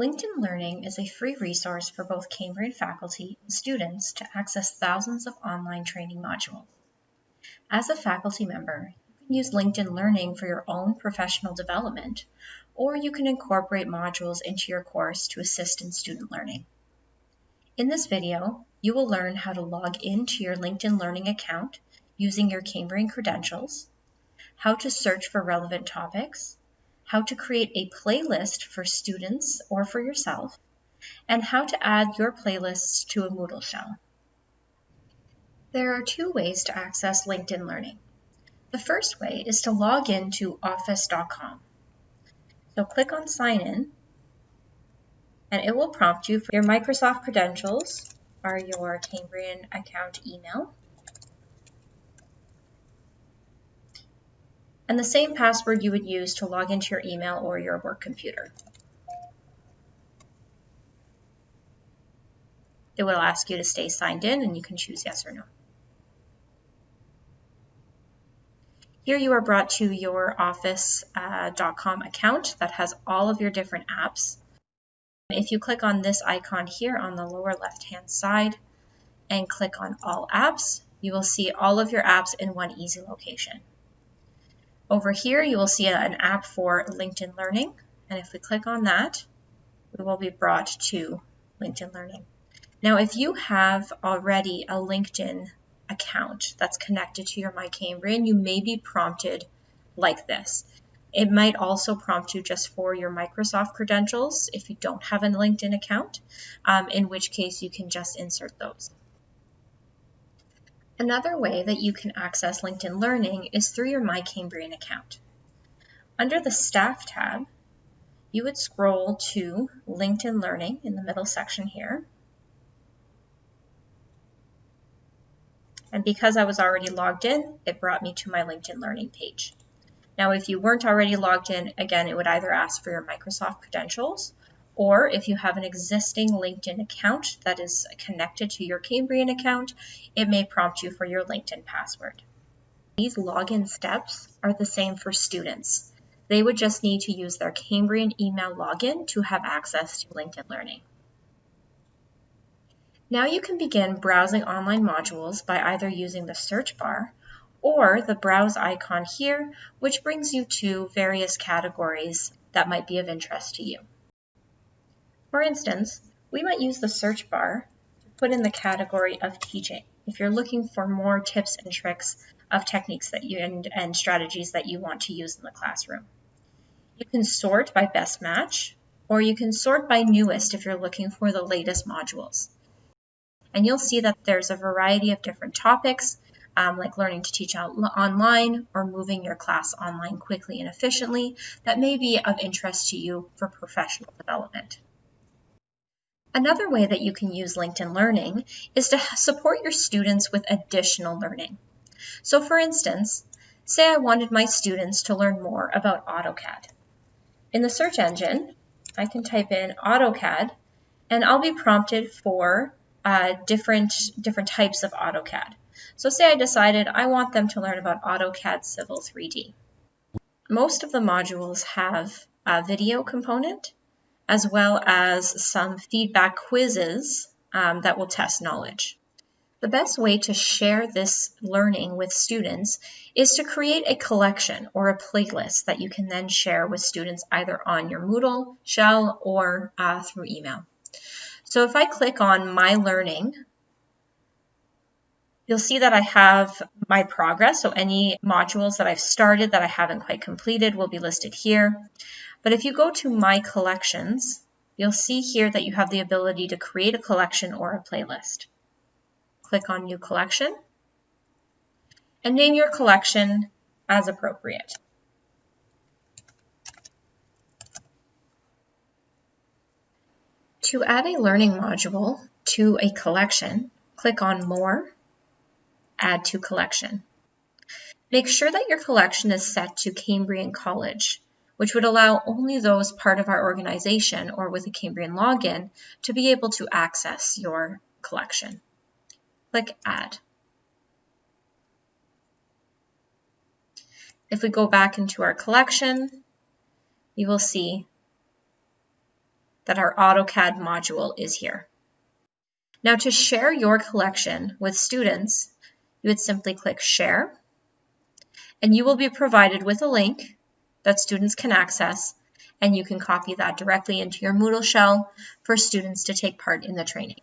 LinkedIn Learning is a free resource for both Cambrian faculty and students to access thousands of online training modules. As a faculty member, you can use LinkedIn Learning for your own professional development, or you can incorporate modules into your course to assist in student learning. In this video, you will learn how to log into your LinkedIn Learning account using your Cambrian credentials, how to search for relevant topics, how to create a playlist for students or for yourself, and how to add your playlists to a Moodle shell. There are two ways to access LinkedIn Learning. The first way is to log into office.com. So click on Sign In, and it will prompt you for your Microsoft credentials are your Cambrian account email, and the same password you would use to log into your email or your work computer. It will ask you to stay signed in, and you can choose yes or no. Here you are brought to your office.com account that has all of your different apps. If you click on this icon here on the lower left-hand side and click on All Apps, you will see all of your apps in one easy location. Over here, you will see an app for LinkedIn Learning, and if we click on that, we will be brought to LinkedIn Learning. Now, if you have already a LinkedIn account that's connected to your MyCambrian, you may be prompted like this. It might also prompt you just for your Microsoft credentials if you don't have a LinkedIn account, in which case you can just insert those. Another way that you can access LinkedIn Learning is through your MyCambrian account. Under the Staff tab, you would scroll to LinkedIn Learning in the middle section here. And because I was already logged in, it brought me to my LinkedIn Learning page. Now, if you weren't already logged in, again, it would either ask for your Microsoft credentials, or if you have an existing LinkedIn account that is connected to your Cambrian account, it may prompt you for your LinkedIn password. These login steps are the same for students. They would just need to use their Cambrian email login to have access to LinkedIn Learning. Now you can begin browsing online modules by either using the search bar or the browse icon here, which brings you to various categories that might be of interest to you. For instance, we might use the search bar to put in the category of teaching if you're looking for more tips and tricks of techniques that you and strategies that you want to use in the classroom. You can sort by best match, or you can sort by newest if you're looking for the latest modules. And you'll see that there's a variety of different topics, like learning to teach online or moving your class online quickly and efficiently, that may be of interest to you for professional development. Another way that you can use LinkedIn Learning is to support your students with additional learning. So for instance, say I wanted my students to learn more about AutoCAD. In the search engine, I can type in AutoCAD, and I'll be prompted for different types of AutoCAD. So say I decided I want them to learn about AutoCAD Civil 3D. Most of the modules have a video component, as well as some feedback quizzes that will test knowledge. The best way to share this learning with students is to create a collection or a playlist that you can then share with students either on your Moodle shell or through email. So if I click on My Learning, you'll see that I have my progress. So any modules that I've started that I haven't quite completed will be listed here. But if you go to My Collections, you'll see here that you have the ability to create a collection or a playlist. Click on New Collection and name your collection as appropriate. To add a learning module to a collection, click on More, Add to Collection. Make sure that your collection is set to Cambrian College, which would allow only those part of our organization or with a Cambrian login to be able to access your collection. Click Add. If we go back into our collection, you will see that our AutoCAD module is here. Now to share your collection with students, you would simply click Share, and you will be provided with a link that students can access, and you can copy that directly into your Moodle shell for students to take part in the training.